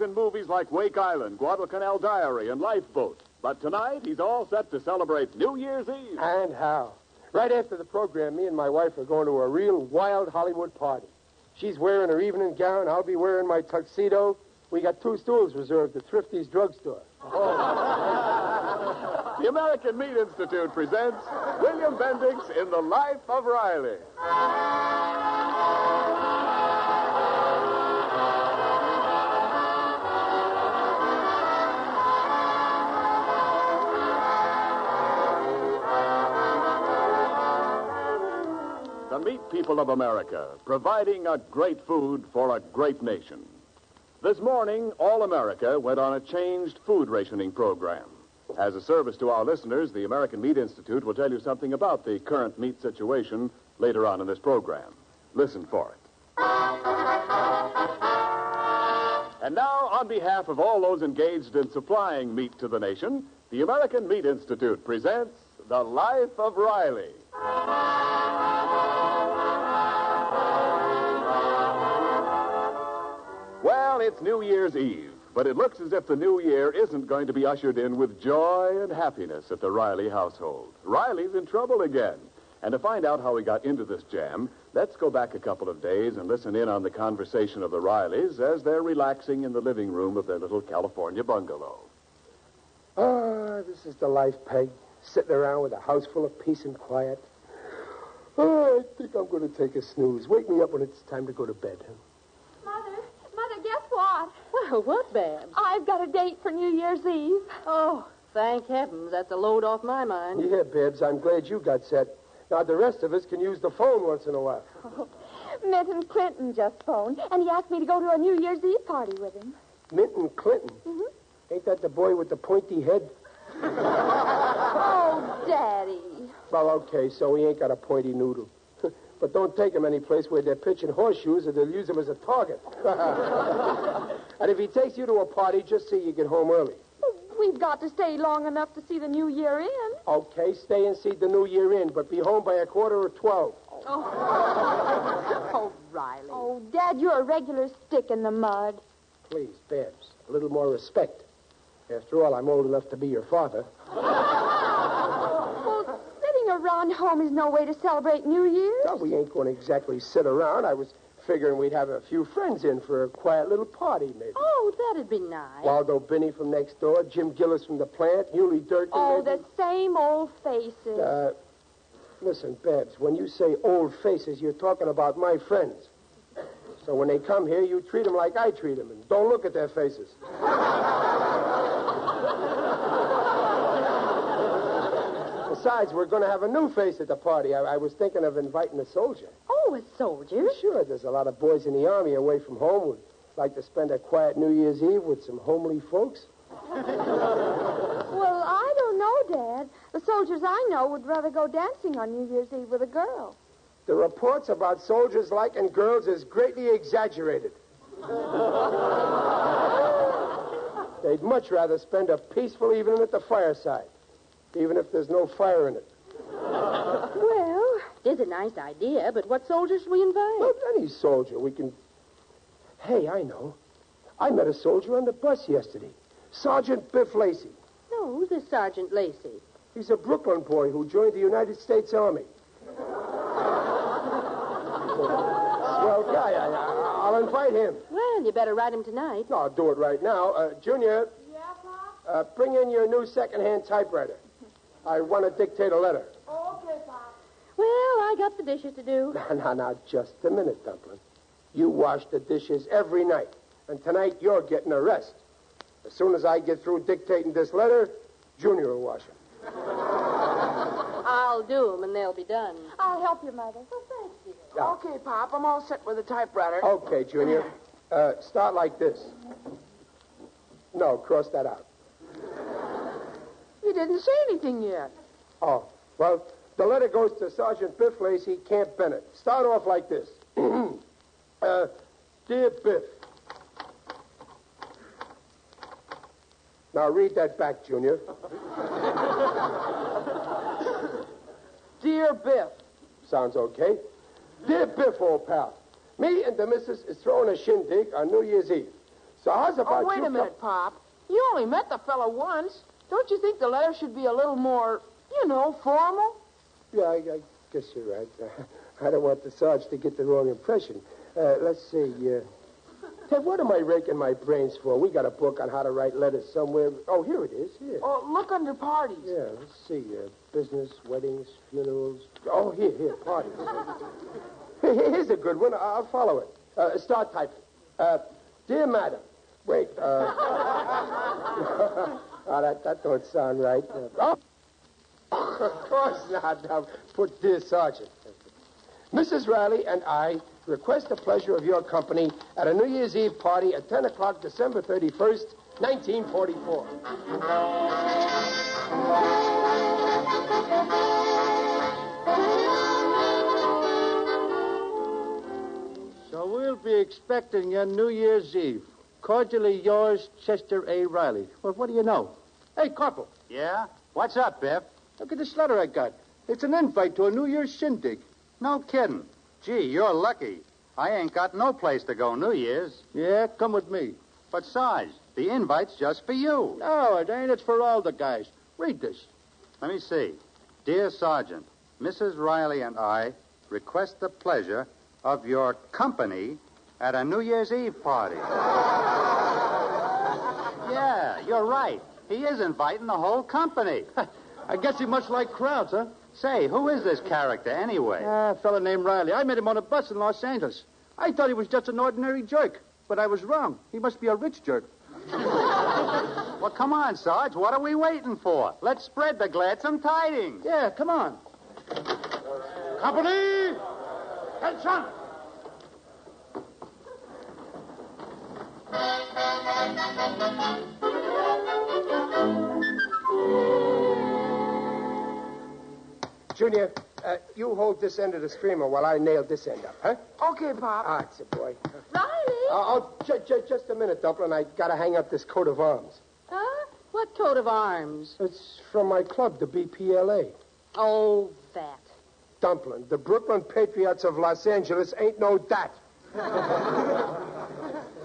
stars in movies like Wake Island, Guadalcanal Diary, and Lifeboat. But tonight, he's all set to celebrate New Year's Eve. And how? Right after the program, me and my wife are going to a real wild Hollywood party. She's wearing her evening gown. I'll be wearing my tuxedo. We got 2 stools reserved at Thrifty's drugstore. The American Meat Institute presents William Bendix in The Life of Riley. The meat people of America, providing a great food for a great nation. This morning, all America went on a changed food rationing program. As a service to our listeners, the American Meat Institute will tell you something about the current meat situation later on in this program. Listen for it. And now, on behalf of all those engaged in supplying meat to the nation, the American Meat Institute presents The Life of Riley. Well, it's New Year's Eve, but it looks as if the new year isn't going to be ushered in with joy and happiness at the Riley household. Riley's in trouble again. And to find out how he got into this jam, let's go back a couple of days and listen in on the conversation of the Rileys as they're relaxing in the living room of their little California bungalow. This is the life, Peg. Sitting around with a house full of peace and quiet. I think I'm going to take a snooze. Wake me up when it's time to go to bed. Mother, guess what? Well, what, Babs? I've got a date for New Year's Eve. Oh, thank heavens. That's a load off my mind. Yeah, Babs, I'm glad you got set. Now, the rest of us can use the phone once in a while. Minton Clinton just phoned, and he asked me to go to a New Year's Eve party with him. Minton Clinton? Mm-hmm. Ain't that the boy with the pointy head? Oh, Daddy. Well, okay, so he ain't got a pointy noodle. But don't take him any place where they're pitching horseshoes or they'll use him as a target. And if he takes you to a party, just see you get home early. We've got to stay long enough to see the new year in. Okay, stay and see the new year in, but be home by 11:45. Oh, Riley. Oh, Dad, you're a regular stick in the mud. Please, Babs, a little more respect. After all, I'm old enough to be your father. Well, sitting around home is no way to celebrate New Year's. No, we ain't going to exactly sit around. I was figuring we'd have a few friends in for a quiet little party, maybe. Oh, that'd be nice. Waldo Binney from next door, Jim Gillis from the plant, Hewley Durkin. Oh, maybe. the same old faces. Listen, Babs, when you say old faces, you're talking about my friends. So when they come here, you treat them like I treat them, and don't look at their faces. Besides, we're going to have a new face at the party. I was thinking of inviting a soldier. Oh, a soldier? Sure, there's a lot of boys in the Army away from home who'd like to spend a quiet New Year's Eve with some homely folks. Well, I don't know, Dad. The soldiers I know would rather go dancing on New Year's Eve with a girl. The reports about soldiers liking girls is greatly exaggerated. They'd much rather spend a peaceful evening at the fireside, even if there's no fire in it. Well, it's a nice idea, but what soldiers should we invite? Well, any soldier. We can... Hey, I know. I met a soldier on the bus yesterday. Sergeant Biff Lacey. No, who's this Sergeant Lacey? He's a Brooklyn boy who joined the United States Army. Swell guy. I'll invite him. Well, you better write him tonight. No, I'll do it right now. Junior. Yeah, Pop? Bring in your new second-hand typewriter. I want to dictate a letter. Okay, Pop. Well, I got the dishes to do. Now, just a minute, Dumpling. You wash the dishes every night, and tonight you're getting a rest. As soon as I get through dictating this letter, Junior will wash them. I'll do them, and they'll be done. I'll help you, Mother. Well, thank you. Yeah. Okay, Pop, I'm all set with the typewriter. Okay, Junior. Start like this. No, cross that out. You didn't say anything yet. Oh, well, the letter goes to Sergeant Biff Lacey, Camp Bennett. Start off like this. Dear Biff. Now read that back, Junior. Dear Biff. Sounds okay. Dear Biff, old pal, me and the missus is throwing a shindig on New Year's Eve. So how's about Oh, wait you a minute, Pop. You only met the fellow once. Don't you think the letter should be a little more, formal? Yeah, I guess you're right. I don't want the Sarge to get the wrong impression. Let's see. Hey, what am I raking my brains for? We got a book on how to write letters somewhere. Oh, here it is. Here. Oh, look under parties. Yeah, let's see. Business, weddings, funerals. Oh, here, parties. Here's a good one. I'll follow it. Start typing. Dear Madam. Wait. That don't sound right. Of course not. Now, put Dear Sergeant. Mrs. Riley and I request the pleasure of your company at a New Year's Eve party at 10 o'clock, December 31st, 1944. So we'll be expecting you New Year's Eve. Cordially yours, Chester A. Riley. Well, what do you know? Hey, Corporal. Yeah? What's up, Biff? Look at this letter I got. It's an invite to a New Year's shindig. No kidding. Gee, you're lucky. I ain't got no place to go New Year's. Yeah, come with me. But, Sarge, the invite's just for you. No, it ain't. It's for all the guys. Read this. Let me see. Dear Sergeant, Mrs. Riley and I request the pleasure of your company at a New Year's Eve party. Yeah, you're right. He is inviting the whole company. I guess he must like crowds, huh? Say, who is this character anyway? A fella named Riley. I met him on a bus in Los Angeles. I thought he was just an ordinary jerk, but I was wrong. He must be a rich jerk. Well, come on, Sarge. What are we waiting for? Let's spread the gladsome tidings. Yeah, come on. Company! Attention! Junior, you hold this end of the streamer while I nail this end up, huh? Okay, Pop. Ah, it's a boy. Riley? Just a minute, Dumplin'. I gotta hang up this coat of arms. Huh? What coat of arms? It's from my club, the BPLA. Oh, that. Dumplin', the Brooklyn Patriots of Los Angeles ain't no that.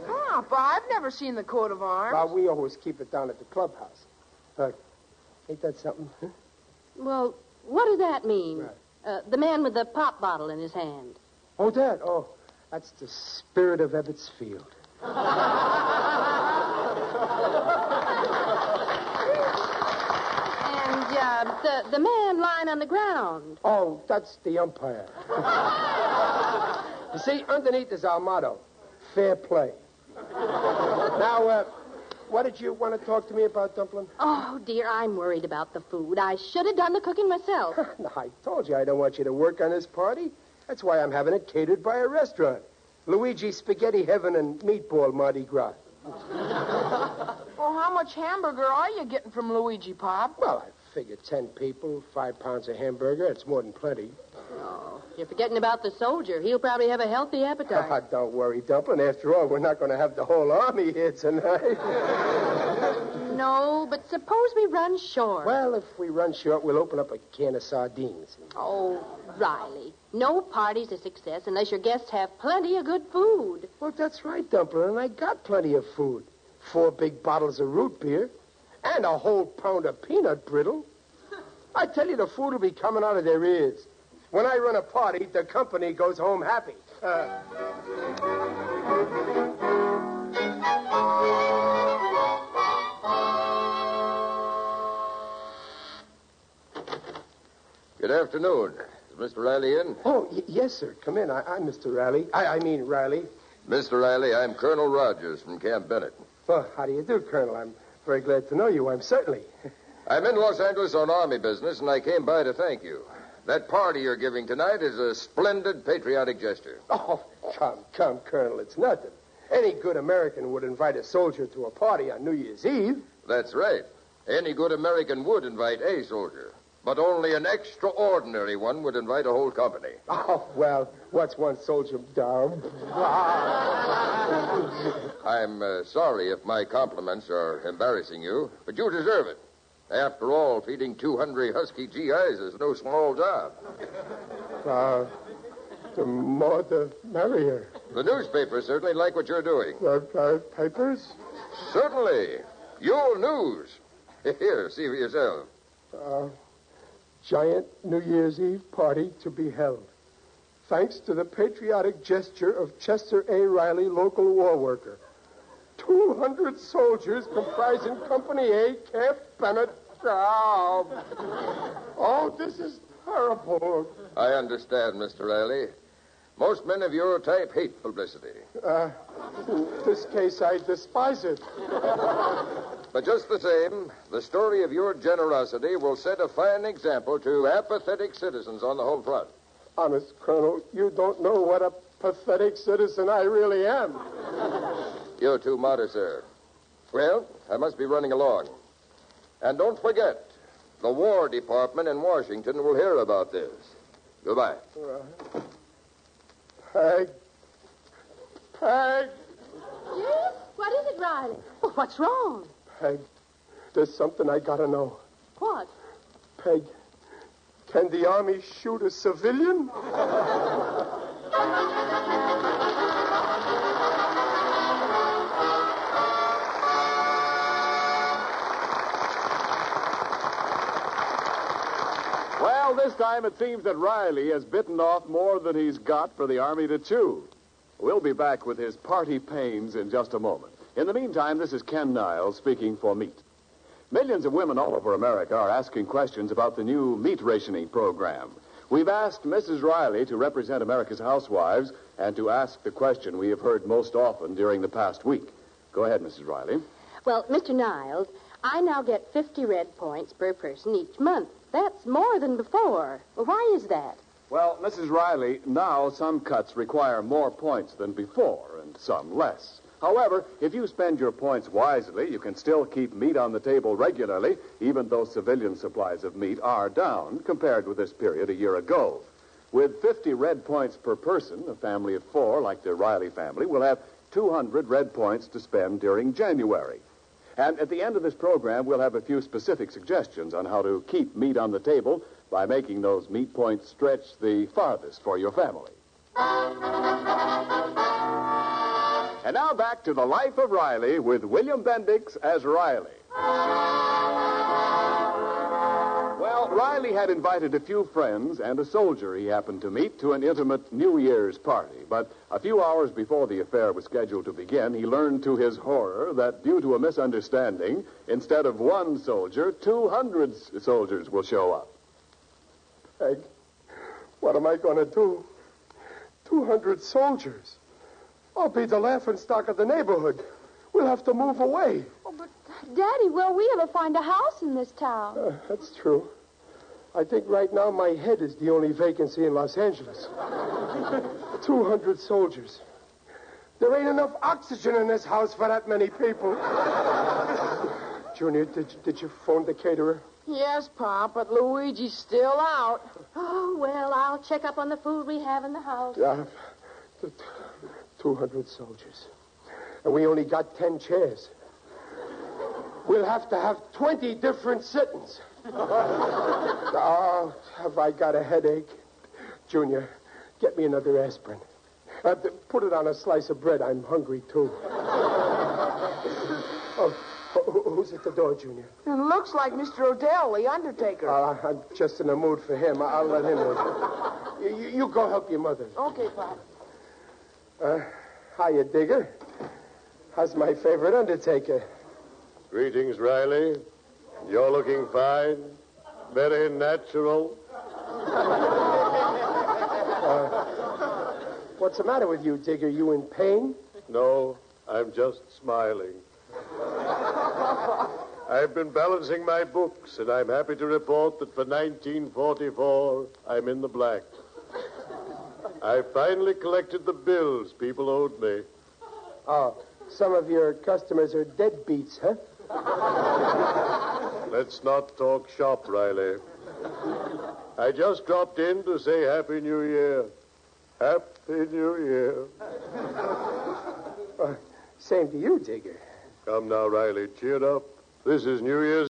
Pop, I've never seen the coat of arms. Well, we always keep it down at the clubhouse. Ain't that something? Huh? Well, what does that mean? Right. The man with the pop bottle in his hand. Oh, that? Oh, that's the spirit of Ebbets Field. And the man lying on the ground. Oh, that's the umpire. You see, underneath is our motto, fair play. Now, what did you want to talk to me about, Dumplin'? Oh, dear, I'm worried about the food. I should have done the cooking myself. No, I told you I don't want you to work on this party. That's why I'm having it catered by a restaurant. Luigi Spaghetti Heaven and Meatball Mardi Gras. Well, how much hamburger are you getting from Luigi, Pop? Well, I figure 10 people, 5 pounds of hamburger. It's more than plenty. Oh, you're forgetting about the soldier. He'll probably have a healthy appetite. Don't worry, Dumplin'. After all, we're not going to have the whole army here tonight. No, but suppose we run short. Well, if we run short, we'll open up a can of sardines. Oh, Riley, no party's a success unless your guests have plenty of good food. Well, that's right, Dumplin', and I got plenty of food. 4 big bottles of root beer and a whole pound of peanut brittle. I tell you, the food will be coming out of their ears. When I run a party, the company goes home happy. Good afternoon. Is Mr. Riley in? Oh, yes, sir. Come in. I'm Mr. Riley. I mean Riley. Mr. Riley, I'm Colonel Rogers from Camp Bennett. Well, how do you do, Colonel? I'm very glad to know you. I'm certainly. I'm in Los Angeles on Army business, and I came by to thank you. That party you're giving tonight is a splendid patriotic gesture. Oh, come, Colonel. It's nothing. Any good American would invite a soldier to a party on New Year's Eve. That's right. Any good American would invite a soldier. But only an extraordinary one would invite a whole company. Oh, well, what's one soldier down? I'm sorry if my compliments are embarrassing you, but you deserve it. After all, feeding 2 hungry husky GIs is no small job. The more the merrier. The newspapers certainly like what you're doing. Papers? Certainly. Yule News. Here, see for yourself. Giant New Year's Eve party to be held. Thanks to the patriotic gesture of Chester A. Riley, local war worker. 200 soldiers comprising Company A, Camp Bennett. Oh, this is terrible. I understand, Mr. Riley. Most men of your type hate publicity. In this case, I despise it. But just the same, the story of your generosity will set a fine example to apathetic citizens on the home front. Honest, Colonel, you don't know what a pathetic citizen I really am. You're too modest, sir. Well, I must be running along. And don't forget, the War Department in Washington will hear about this. Goodbye. Peg. Peg. Yes? What is it, Riley? Well, what's wrong? Peg, there's something I gotta know. What? Peg, can the Army shoot a civilian? Well, this time it seems that Riley has bitten off more than he's got for the Army to chew. We'll be back with his party pains in just a moment. In the meantime, this is Ken Niles speaking for Meat. Millions of women all over America are asking questions about the new meat rationing program. We've asked Mrs. Riley to represent America's housewives and to ask the question we have heard most often during the past week. Go ahead, Mrs. Riley. Well, Mr. Niles, I now get 50 red points per person each month. That's more than before. Well, why is that? Well, Mrs. Riley, now some cuts require more points than before and some less. However, if you spend your points wisely, you can still keep meat on the table regularly, even though civilian supplies of meat are down compared with this period a year ago. With 50 red points per person, a family of 4, like the Riley family, will have 200 red points to spend during January. And at the end of this program, we'll have a few specific suggestions on how to keep meat on the table by making those meat points stretch the farthest for your family. And now back to The Life of Riley with William Bendix as Riley. Well, Riley had invited a few friends and a soldier he happened to meet to an intimate New Year's party. But a few hours before the affair was scheduled to begin, he learned to his horror that due to a misunderstanding, instead of one soldier, 200 soldiers will show up. Peg, what am I going to do? 200 soldiers. I'll be the laughingstock of the neighborhood. We'll have to move away. Oh, but, Daddy, will we ever find a house in this town? That's true. I think right now my head is the only vacancy in Los Angeles. 200 soldiers. There ain't enough oxygen in this house for that many people. Junior, did you phone the caterer? Yes, Pop, but Luigi's still out. Oh, well, I'll check up on the food we have in the house. Yeah. 200 soldiers. And we only got 10 chairs. We'll have to have 20 different sittings. Oh, have I got a headache? Junior, get me another aspirin. Put it on a slice of bread. I'm hungry, too. Oh, who's at the door, Junior? It looks like Mr. Odell, the undertaker. I'm just in the mood for him. I'll let him in. You go help your mother. Okay, Pop. Hiya, Digger. How's my favorite undertaker? Greetings, Riley. You're looking fine. Very natural. What's the matter with you, Digger? You in pain? No, I'm just smiling. I've been balancing my books, and I'm happy to report that for 1944, I'm in the black. I finally collected the bills people owed me. Oh, some of your customers are deadbeats, huh? Let's not talk shop, Riley. I just dropped in to say Happy New Year. Happy New Year. Same to you, Digger. Come now, Riley, cheer up. This is New Year's